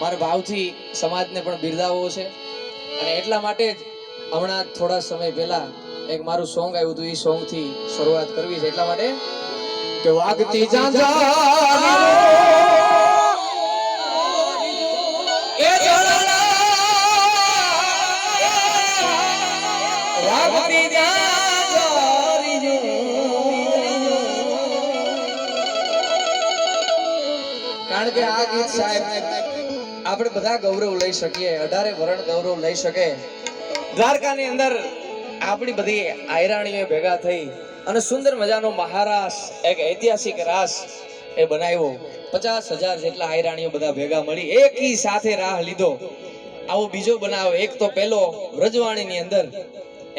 મારા ભાવથી સમાજને પણ બિરદાવવો છે અને એટલા માટે જ હમણાં થોડા સમય પહેલા એક મારું સોંગ આવ્યું હતું, એ સોંગ થી શરૂઆત કરવી છે એટલા માટે કે વાગતી ઝાંઝર એ ઝાંઝર વાગતી કારણ કે આ ગીત સાહેબ આપણે બધા ગૌરવ લઈ શકીએ, 18 વરણ ગૌરવ લઈ શકે. દ્વારકાની અંદર આપણી બધી આયરાણીઓ ભેગા થઈ અને સુંદર મજાનો મહારાસ એક ઐતિહાસિક રાસ એ બનાવ્યો. 50,000 જેટલા આયરાણીઓ બધા ભેગા મળી એકી સાથે રાહ લીધો. આવો બીજો બનાવ એક તો પહેલો વ્રજવાણીની અંદર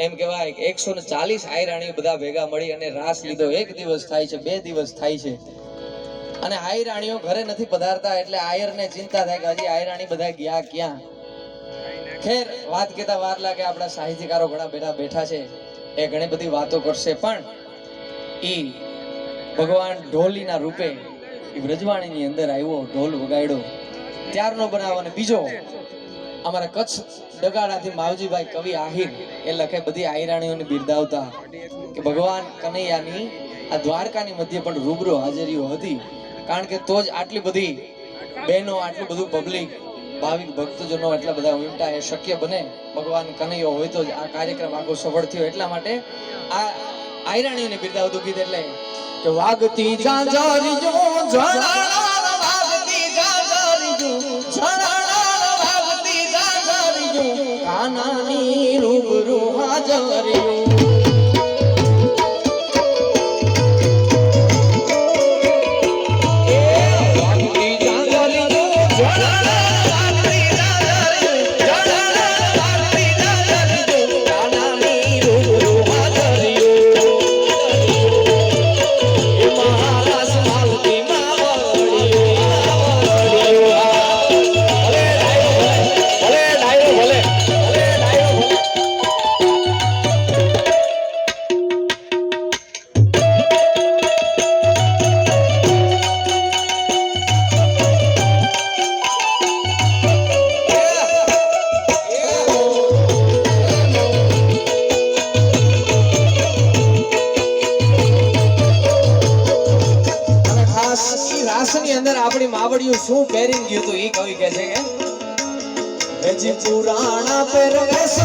એમ કહેવાય કે 140 આયરાણીઓ બધા ભેગા મળી અને રાસ લીધો. એક દિવસ થાય છે, 2 દિવસ થાય છે અને આયરાણીઓ ઘરે નથી પધારતા એટલે આયરને ચિંતા થાય કે હજી આયરાણી બધા ગયા ક્યાં. ખેર વાત કેતા વાર લાગે, આપણા સાહિત્યકારો ઘણા બેઠા છે, એ ઘણી બધી વાતો કરશે, પણ ઈ ભગવાન ઢોલીના રૂપે ઈ વ્રજવાણીની અંદર આવ્યો, ઢોલ વગાડ્યો ત્યારનો બનાવ. અને બીજો અમારા કચ્છ ડગાડાથી માવજીભાઈ કવિ આહિર એ લખે બધી આયરાણીઓને બિરદાવતા કે ભગવાન કનૈયાની આ દ્વારકાની મધ્ય પણ રૂબરૂ હાજરીઓ હતી, કારણ કે તો જ આટલી બધી બહેનો, આટલું બધું પબ્લિક, ભાવિક ભક્તજનો એટલા બધા ઉમટા એ શક્ય બને. ભગવાન કનૈયો હોય તો જ આ કાર્યક્રમ આખો સફળ થયો. એટલા માટે આ આયરાણીઓને બિરદાવતું ગીત એટલે કે વાગતી ઝાંઝરી જો ઝળાળા વાગતી ઝાંઝરી જો ઝળાળા વાગતી ઝાંઝરી જો કાનાની રૂબરૂ હાજરીઓ. રાસની અંદર આપણી માવડીઓ શું પહેરીને ગયું હતું એ કવિ કહે છે કે હજી પુરાણા પહેરવેશ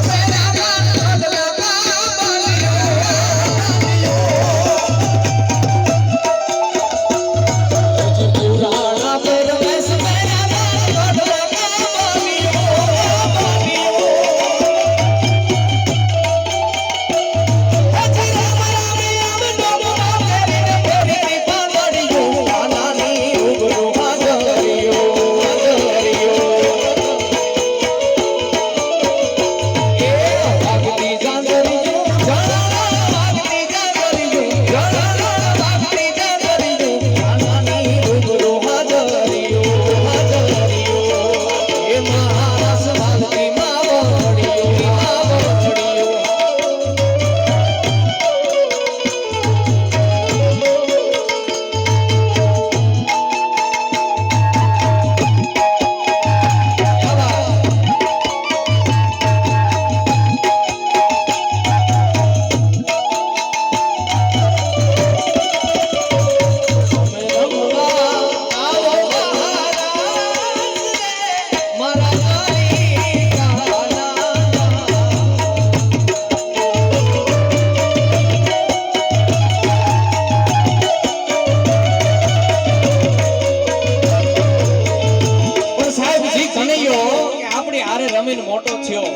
રમીને મોટો થયો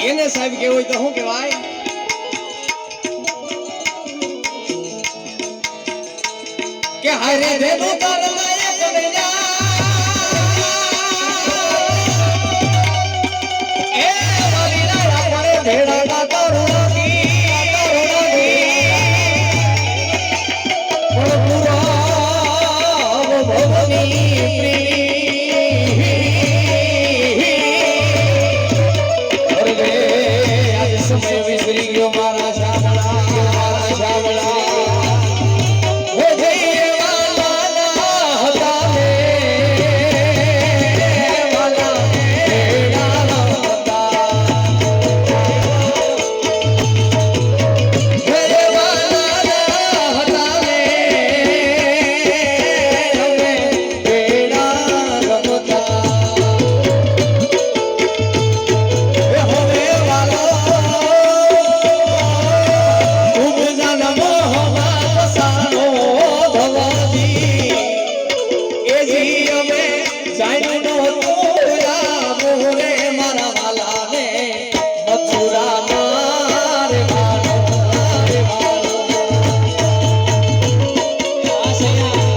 એને સાહેબ કેવું હોય તો શું કહેવાય કે હારે રે